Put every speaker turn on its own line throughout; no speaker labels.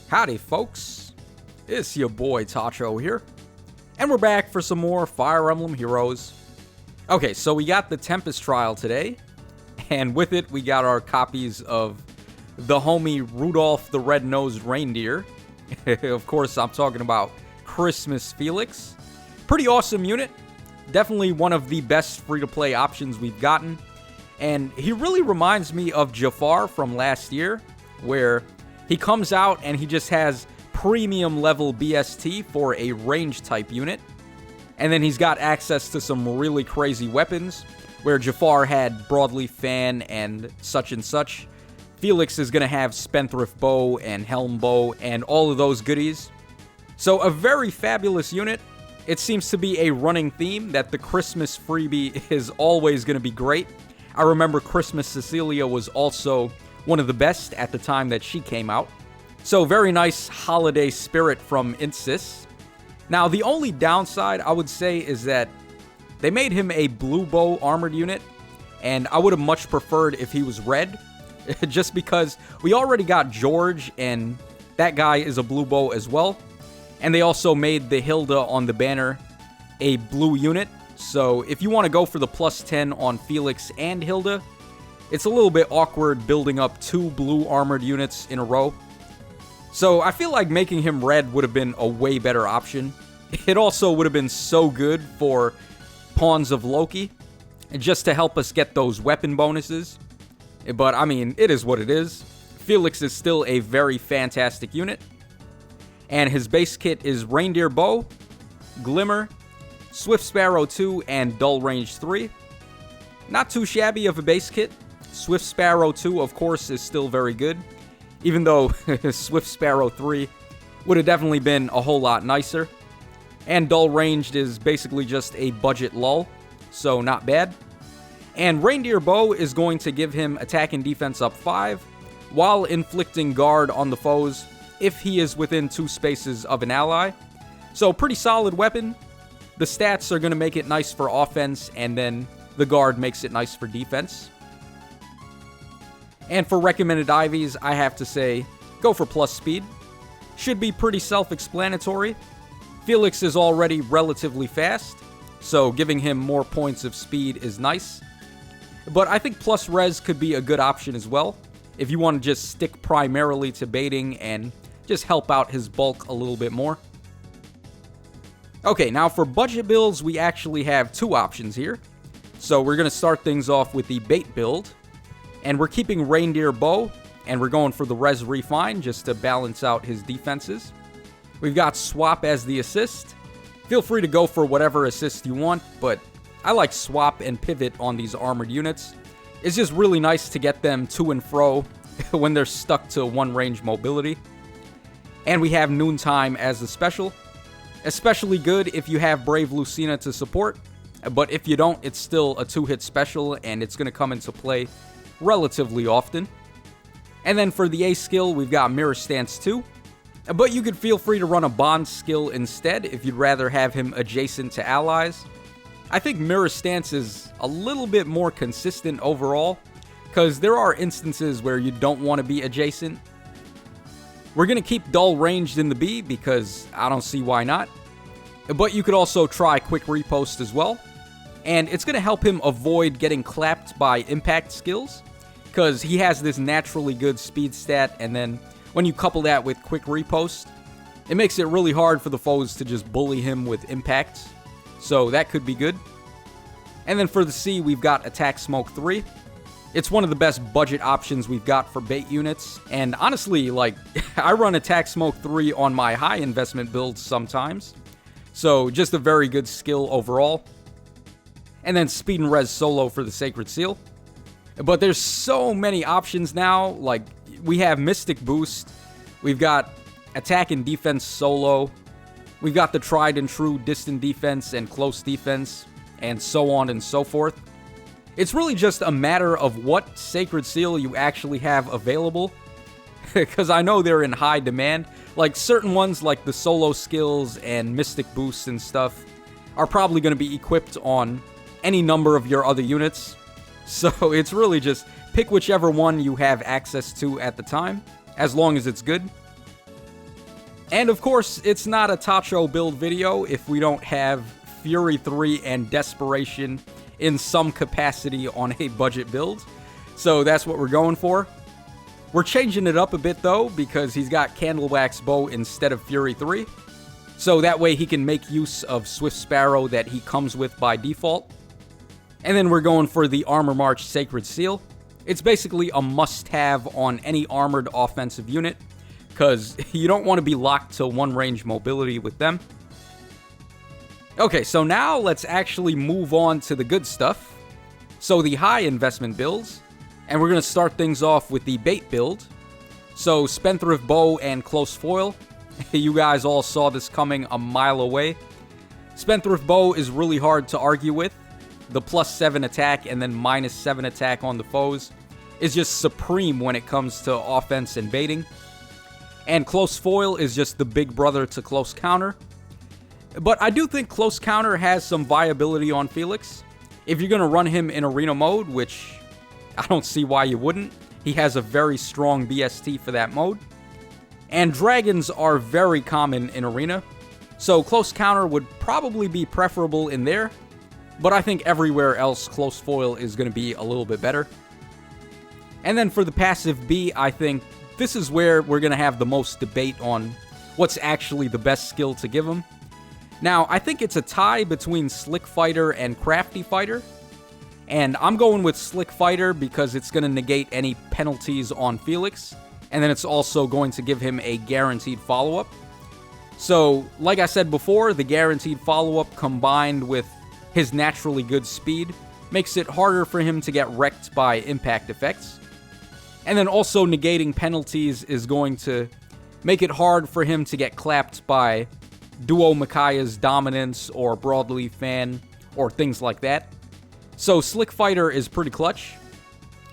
Howdy folks, it's your boy Tacho here, and we're back for some more Fire Emblem Heroes. Okay, so we got the Tempest trial today, and with it we got our copies of the homie Rudolph the Red-Nosed Reindeer. Of course, I'm talking about Christmas Felix. Pretty awesome unit, definitely one of the best free-to-play options we've gotten, and he really reminds me of Jafar from last year, where he comes out and he just has premium level BST for a range type unit. And then he's got access to some really crazy weapons, where Jafar had Broadleaf Fan and such. Felix is going to have Spendthrift Bow and Helm Bow and all of those goodies. So a very fabulous unit. It seems to be a running theme that the Christmas freebie is always going to be great. I remember Christmas Cecilia was also one of the best at the time that she came out. So very nice holiday spirit from Insys. Now the only downside I would say is that they made him a blue bow armored unit, and I would have much preferred if he was red, just because we already got George and that guy is a blue bow as well. And they also made the Hilda on the banner a blue unit, so if you want to go for the plus 10 on Felix and Hilda, it's a little bit awkward building up two blue armored units in a row. So I feel like making him red would have been a way better option. It also would have been so good for Pawns of Loki, just to help us get those weapon bonuses. But I mean, it is what it is. Felix is still a very fantastic unit. And his base kit is Reindeer Bow, Glimmer, Swift Sparrow 2, and Dull Range 3. Not too shabby of a base kit. Swift Sparrow 2, of course, is still very good, even though Swift Sparrow 3 would have definitely been a whole lot nicer. And Dull Ranged is basically just a budget lull, so not bad. And Reindeer Bow is going to give him attack and defense up 5, while inflicting guard on the foes if he is within 2 spaces of an ally. So pretty solid weapon. The stats are going to make it nice for offense, and then the guard makes it nice for defense. And for recommended IVs, I have to say, go for plus speed. Should be pretty self-explanatory. Felix is already relatively fast, so giving him more points of speed is nice. But I think plus res could be a good option as well, if you want to just stick primarily to baiting and just help out his bulk a little bit more. Okay, now for budget builds, we actually have 2 options here. So we're going to start things off with the bait build. And we're keeping Reindeer Bow, and we're going for the Res Refine just to balance out his defenses. We've got Swap as the assist. Feel free to go for whatever assist you want, but I like Swap and Pivot on these armored units. It's just really nice to get them to and fro when they're stuck to one range mobility. And we have Noontime as the special. Especially good if you have Brave Lucina to support, but if you don't, it's still a 2-hit special, and it's going to come into play relatively often. And then for the A skill, we've got Mirror Stance 2, but you could feel free to run a Bond skill instead if you'd rather have him adjacent to allies. I think Mirror Stance is a little bit more consistent overall, because there are instances where you don't want to be adjacent. We're going to keep Dull Ranged in the B because I don't see why not. But you could also try Quick Repost as well. And it's going to help him avoid getting clapped by impact skills, because he has this naturally good speed stat, and then when you couple that with Quick Repost, it makes it really hard for the foes to just bully him with impacts. So that could be good. And then for the C, we've got Attack Smoke 3. It's one of the best budget options we've got for bait units, and honestly, like, I run Attack Smoke 3 on my high investment builds sometimes, so just a very good skill overall. And then Speed and Res Solo for the Sacred Seal. But there's so many options now, like, we have Mystic Boost, we've got Attack and Defense Solo, we've got the Tried and True Distant Defense and Close Defense, and so on and so forth. It's really just a matter of what Sacred Seal you actually have available, because I know they're in high demand. Like, certain ones, like the Solo skills and Mystic Boosts and stuff, are probably going to be equipped on any number of your other units. So it's really just pick whichever one you have access to at the time, as long as it's good. And of course, it's not a Tacho build video if we don't have Fury 3 and Desperation in some capacity on a budget build. So that's what we're going for. We're changing it up a bit though, because he's got Candlewax Bow instead of Fury 3. So that way he can make use of Swift Sparrow that he comes with by default. And then we're going for the Armor March Sacred Seal. It's basically a must-have on any armored offensive unit, because you don't want to be locked to one range mobility with them. Okay, so now let's actually move on to the good stuff. So the high investment builds, and we're going to start things off with the bait build. So Spendthrift Bow and Close Foil. You guys all saw this coming a mile away. Spendthrift Bow is really hard to argue with. The +7 attack and then -7 attack on the foes is just supreme when it comes to offense and baiting. And Close Foil is just the big brother to Close Counter. But I do think Close Counter has some viability on Felix. If you're going to run him in Arena mode, which I don't see why you wouldn't, he has a very strong BST for that mode. And dragons are very common in Arena, so Close Counter would probably be preferable in there, but I think everywhere else Close Foil is going to be a little bit better. And then for the passive B, I think this is where we're going to have the most debate on what's actually the best skill to give him. Now, I think it's a tie between Slick Fighter and Crafty Fighter, and I'm going with Slick Fighter because it's going to negate any penalties on Felix, and then it's also going to give him a guaranteed follow-up. So, like I said before, the guaranteed follow-up combined with his naturally good speed makes it harder for him to get wrecked by impact effects. And then also negating penalties is going to make it hard for him to get clapped by Duo Mikaya's Dominance or Broadleaf Fan or things like that. So Slick Fighter is pretty clutch.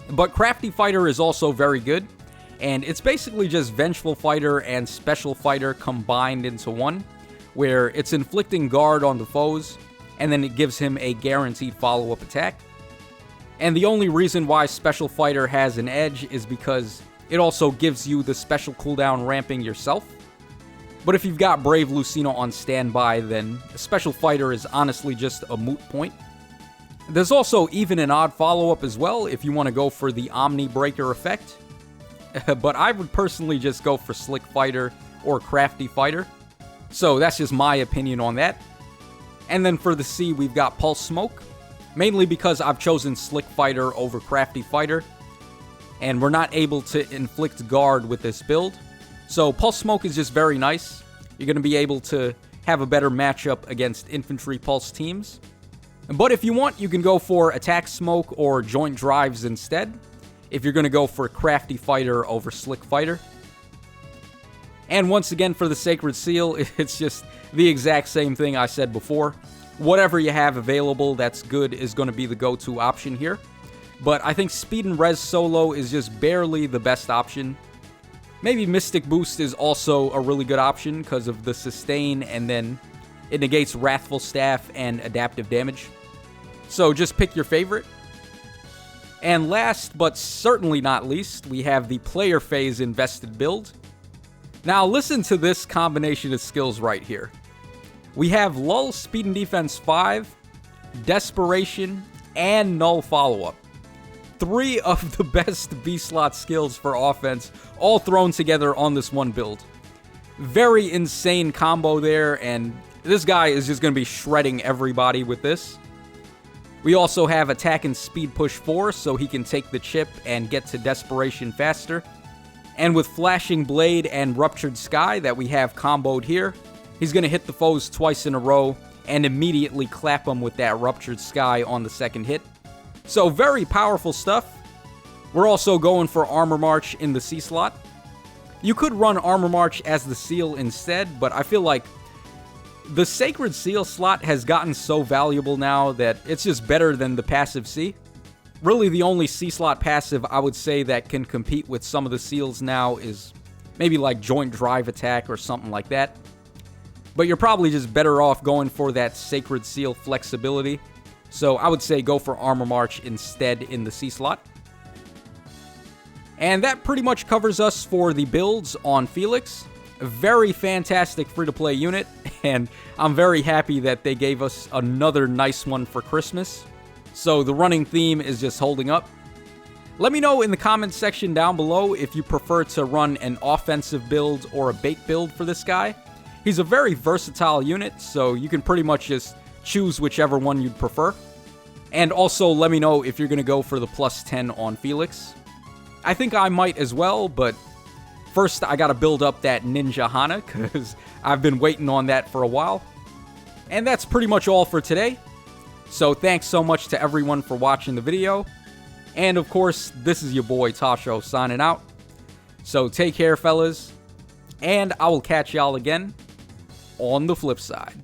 But Crafty Fighter is also very good. And it's basically just Vengeful Fighter and Special Fighter combined into one, where it's inflicting guard on the foes, and then it gives him a guaranteed follow-up attack. And the only reason why Special Fighter has an edge is because it also gives you the special cooldown ramping yourself. But if you've got Brave Lucina on standby, then Special Fighter is honestly just a moot point. There's also even an odd follow-up as well if you want to go for the Omni Breaker effect. But I would personally just go for Slick Fighter or Crafty Fighter. So that's just my opinion on that. And then for the C, we've got Pulse Smoke. Mainly because I've chosen Slick Fighter over Crafty Fighter. And we're not able to inflict guard with this build. So Pulse Smoke is just very nice. You're going to be able to have a better matchup against Infantry Pulse teams. But if you want, you can go for Attack Smoke or Joint Drives instead, if you're going to go for Crafty Fighter over Slick Fighter. And once again, for the Sacred Seal, it's just the exact same thing I said before. Whatever you have available that's good is going to be the go-to option here. But I think Speed and Res Solo is just barely the best option. Maybe Mystic Boost is also a really good option because of the sustain, and then it negates Wrathful Staff and adaptive damage. So just pick your favorite. And last, but certainly not least, we have the Player Phase Invested build. Now listen to this combination of skills right here. We have Lull Speed and Defense 5, Desperation, and Null Follow-Up. 3 of the best B-slot skills for offense, all thrown together on this one build. Very insane combo there, and this guy is just going to be shredding everybody with this. We also have Attack and Speed Push 4, so he can take the chip and get to Desperation faster. And with Flashing Blade and Ruptured Sky that we have comboed here, he's going to hit the foes twice in a row and immediately clap them with that Ruptured Sky on the second hit. So very powerful stuff. We're also going for Armor March in the C slot. You could run Armor March as the Seal instead, but I feel like the Sacred Seal slot has gotten so valuable now that it's just better than the passive C. Really, the only C slot passive I would say that can compete with some of the Seals now is maybe like Joint Drive Attack or something like that. But you're probably just better off going for that Sacred Seal flexibility. So I would say go for Armor March instead in the C slot. And that pretty much covers us for the builds on Felix. Very fantastic free-to-play unit, and I'm very happy that they gave us another nice one for Christmas. So the running theme is just holding up. Let me know in the comments section down below if you prefer to run an offensive build or a bait build for this guy. He's a very versatile unit, so you can pretty much just choose whichever one you'd prefer. And also let me know if you're going to go for the plus 10 on Felix. I think I might as well, but first I got to build up that Ninja Hana, because I've been waiting on that for a while. And that's pretty much all for today. So thanks so much to everyone for watching the video. And of course, this is your boy Tasho signing out. So take care, fellas. And I will catch y'all again on the flip side.